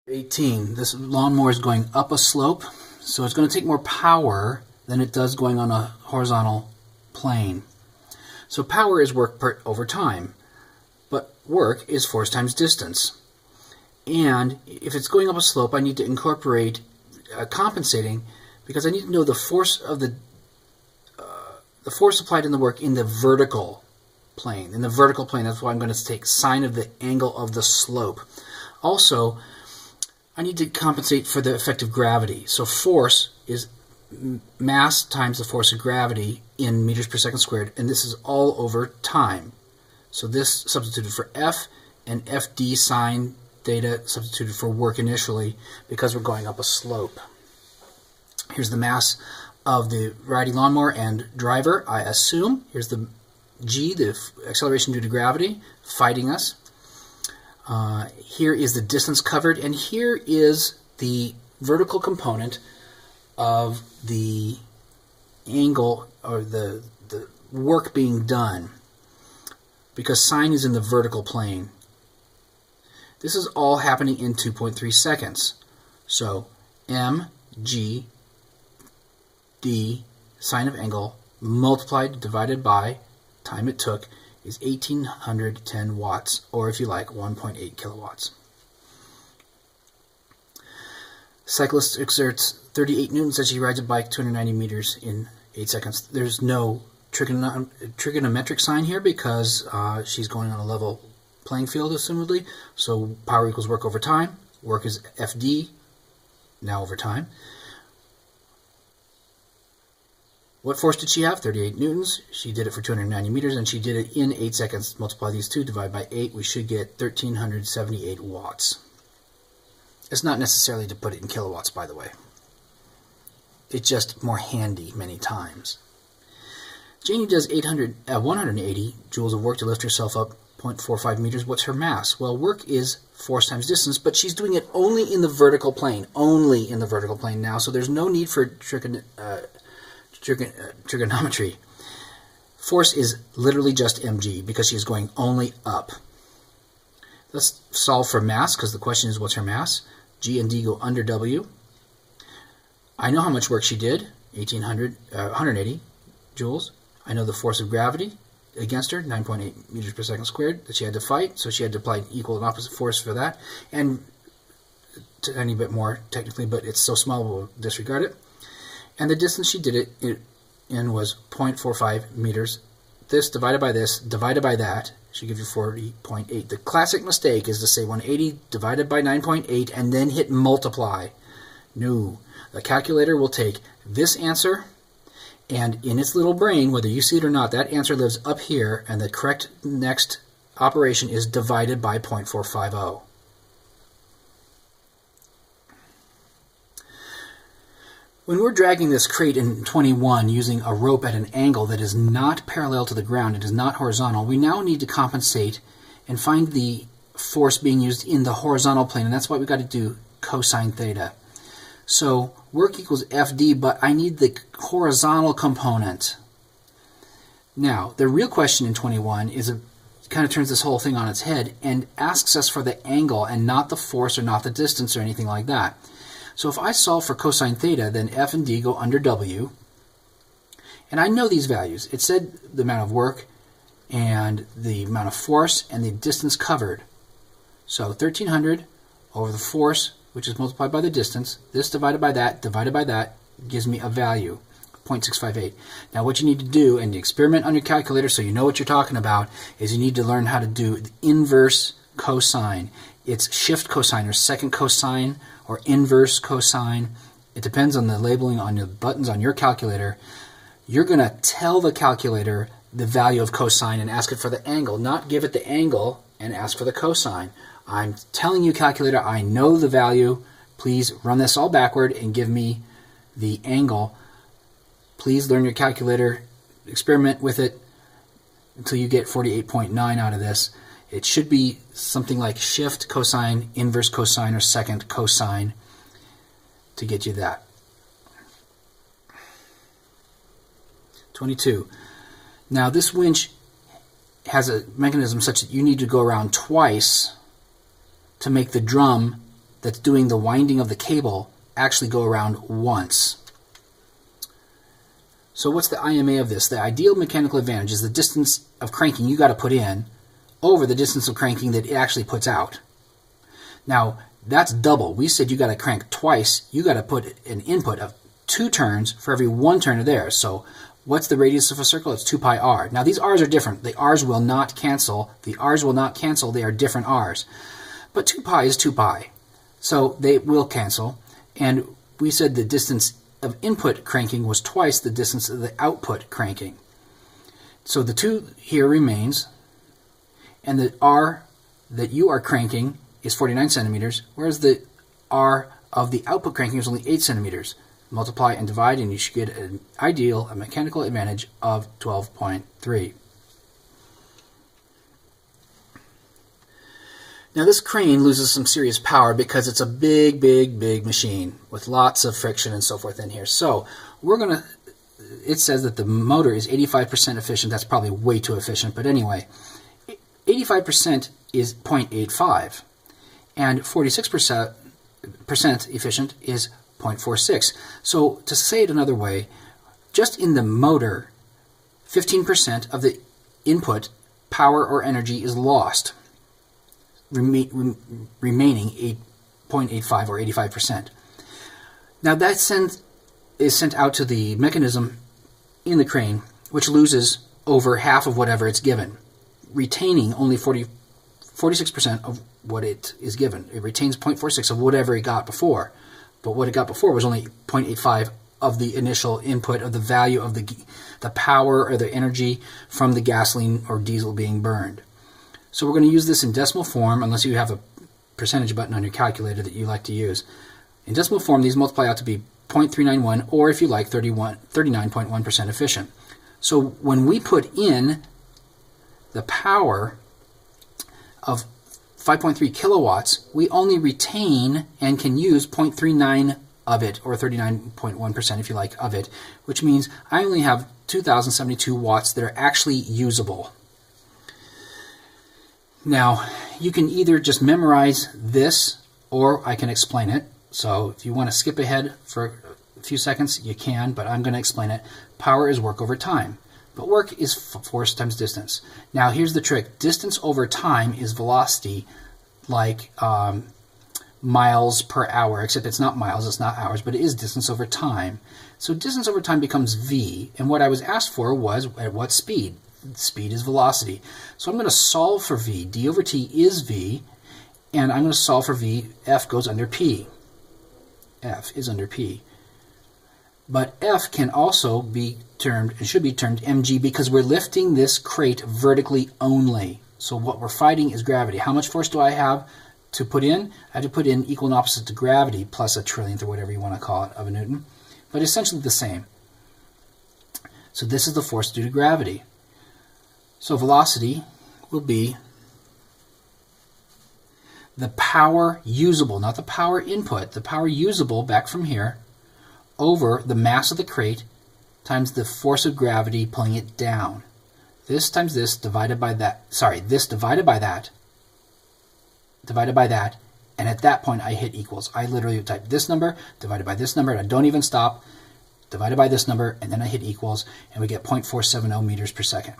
18. This lawnmower is going up a slope, so it's going to take more power than it does going on a horizontal plane. So power is work over time, but work is force times distance. And if it's going up a slope, I need to incorporate compensating, because I need to know the force of the force applied in the work in the vertical plane. In the vertical plane, that's why I'm going to take sine of the angle of the slope. Also, I need to compensate for the effect of gravity. So force is mass times the force of gravity in meters per second squared, and this is all over time. So this substituted for F, and FD sine theta substituted for work initially because we're going up a slope. Here's the mass of the riding lawnmower and driver, I assume. Here's the G, the acceleration due to gravity, fighting us. Here is the distance covered, and here is the vertical component of the angle, or the work being done, because sine is in the vertical plane. This is all happening in 2.3 seconds. So mg d sine of angle multiplied divided by time it took is 1810 watts, or if you like, 1.8 kilowatts. Cyclist exerts 38 newtons as she rides a bike 290 meters in 8 seconds. There's no trigonometric sign here because she's going on a level playing field, assumedly. So power equals work over time. Work is FD, now over time. What force did she have? 38 newtons. She did it for 290 meters, and she did it in 8 seconds. Multiply these two, divide by 8. We should get 1,378 watts. It's not necessarily to put it in kilowatts, by the way. It's just more handy many times. Janie does 180 joules of work to lift herself up 0.45 meters. What's her mass? Well, work is force times distance, but she's doing it only in the vertical plane. Only in the vertical plane now, so there's no need for trigonometry. Force is literally just mg because she's going only up. Let's solve for mass, because the question is what's her mass. G and D go under W. I know how much work she did, 180 joules. I know the force of gravity against her, 9.8 meters per second squared, that she had to fight, so she had to apply equal and opposite force for that, and a tiny bit more technically, but it's so small we'll disregard it. And the distance she did it in was 0.45 meters. This divided by that should give you 40.8. The classic mistake is to say 180 divided by 9.8 and then hit multiply. No. The calculator will take this answer, and in its little brain, whether you see it or not, that answer lives up here, and the correct next operation is divided by 0.450. When we're dragging this crate in 21 using a rope at an angle that is not parallel to the ground, it is not horizontal, we now need to compensate and find the force being used in the horizontal plane, and that's why we've got to do cosine theta. So work equals FD, but I need the horizontal component. Now, the real question in 21 is kind of turns this whole thing on its head and asks us for the angle and not the force or not the distance or anything like that. So if I solve for cosine theta, then F and D go under W. And I know these values. It said the amount of work and the amount of force and the distance covered. So 1,300 over the force, which is multiplied by the distance. This divided by that gives me a value, 0.658. Now what you need to do, and the experiment on your calculator so you know what you're talking about, is you need to learn how to do the inverse cosine. It's shift cosine or second cosine or inverse cosine. It depends on the labeling on the buttons on your calculator. You're going to tell the calculator the value of cosine and ask it for the angle, not give it the angle and ask for the cosine. I'm telling you, calculator, I know the value. Please run this all backward and give me the angle. Please learn your calculator, experiment with it until you get 48.9 out of this. It should be something like shift cosine, inverse cosine, or second cosine to get you that. 22. Now this winch has a mechanism such that you need to go around twice to make the drum that's doing the winding of the cable actually go around once. So what's the IMA of this? The ideal mechanical advantage is the distance of cranking you got to put in over the distance of cranking that it actually puts out. Now, that's double. We said you got to crank twice. You got to put an input of 2 turns for every 1 turn of theirs. So what's the radius of a circle? It's 2 pi r. Now, these r's are different. The r's will not cancel. The r's will not cancel. They are different r's. But 2 pi is 2 pi. So they will cancel. And we said the distance of input cranking was twice the distance of the output cranking. So the 2 here remains, and the r that you are cranking is 49 centimeters, whereas the r of the output cranking is only 8 centimeters. Multiply and divide, and you should get an ideal, a mechanical advantage of 12.3. Now this crane loses some serious power because it's a big, big, big machine with lots of friction and so forth in here. So it says that the motor is 85% efficient. That's probably way too efficient, but anyway, 85% is 0.85, and 46% efficient is 0.46. So to say it another way, just in the motor, 15% of the input power or energy is lost, remaining 0.85 or 85%. Now that is sent out to the mechanism in the crane, which loses over half of whatever it's given, retaining only 46% of what it is given. It retains 0.46 of whatever it got before, but what it got before was only 0.85 of the initial input of the value of the power or the energy from the gasoline or diesel being burned. So we're going to use this in decimal form, unless you have a percentage button on your calculator that you like to use. In decimal form, these multiply out to be 0.391, or if you like, 39.1% efficient. So when we put in the power of 5.3 kilowatts, we only retain and can use 0.39 of it, or 39.1% if you like, of it, which means I only have 2,072 watts that are actually usable. Now, you can either just memorize this, or I can explain it. So if you want to skip ahead for a few seconds, you can, but I'm going to explain it. Power is work over time, but work is force times distance. Now, here's the trick. Distance over time is velocity, like miles per hour, except it's not miles, it's not hours, but it is distance over time. So distance over time becomes v, and what I was asked for was at what speed? Speed is velocity. So I'm going to solve for v. D over t is v, and I'm going to solve for v. F goes under p. F is under p. But F can also be termed, it should be termed mg, because we're lifting this crate vertically only. So what we're fighting is gravity. How much force do I have to put in? I have to put in equal and opposite to gravity plus a trillionth, or whatever you want to call it, of a newton. But essentially the same. So this is the force due to gravity. So velocity will be the power usable, not the power input, the power usable back from here, over the mass of the crate times the force of gravity pulling it down. This times this divided by that, this divided by that, and at that point I hit equals. I literally type this number divided by this number, and I don't even stop, divided by this number, and then I hit equals, and we get 0.470 meters per second.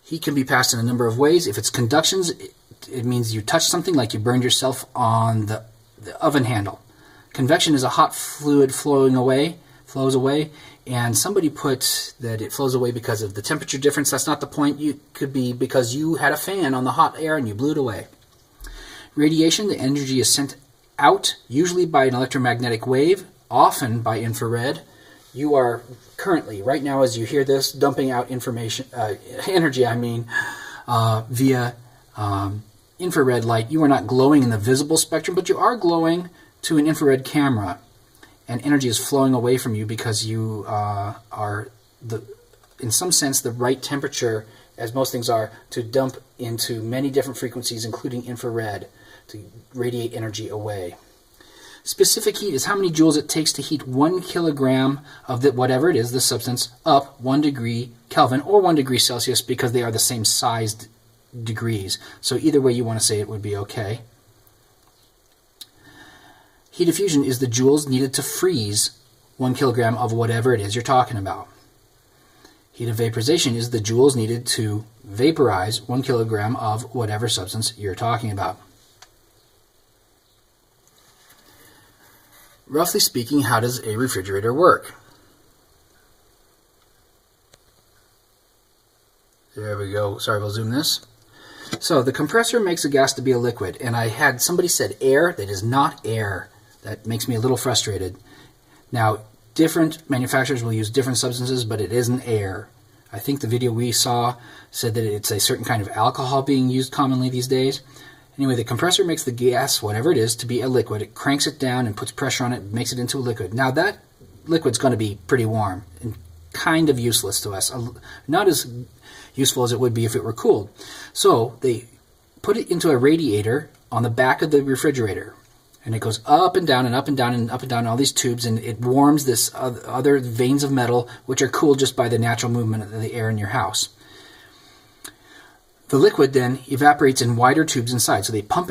Heat can be passed in a number of ways. If it's conductions, it means you touch something, like you burned yourself on the oven handle. Convection is a hot fluid flows away, and somebody put that it flows away because of the temperature difference. That's not the point. It could be because you had a fan on the hot air and you blew it away. Radiation, the energy is sent out, usually by an electromagnetic wave, often by infrared. You are currently, right now as you hear this, dumping out energy, via infrared light. You are not glowing in the visible spectrum, but you are glowing to an infrared camera. And energy is flowing away from you because you are, in some sense, the right temperature, as most things are, to dump into many different frequencies, including infrared, to radiate energy away. Specific heat is how many joules it takes to heat 1 kilogram of whatever it is, the substance, up 1 degree Kelvin or 1 degree Celsius, because they are the same sized degrees. So either way you want to say it would be okay. Heat of fusion is the joules needed to freeze 1 kilogram of whatever it is you're talking about. Heat of vaporization is the joules needed to vaporize 1 kilogram of whatever substance you're talking about. Roughly speaking, how does a refrigerator work? There we go. Sorry, we'll zoom this. So the compressor makes the gas to be a liquid, and I had somebody said air. That is not air. That makes me a little frustrated. Now, different manufacturers will use different substances, but it isn't air. I think the video we saw said that it's a certain kind of alcohol being used commonly these days. Anyway, the compressor makes the gas, whatever it is, to be a liquid. It cranks it down and puts pressure on it, makes it into a liquid. Now that liquid's going to be pretty warm and kind of useless to us. Not as useful as it would be if it were cooled. So they put it into a radiator on the back of the refrigerator. And it goes up and down and up and down and up and down all these tubes, and it warms this other veins of metal, which are cooled just by the natural movement of the air in your house. The liquid then evaporates in wider tubes inside, so they pump it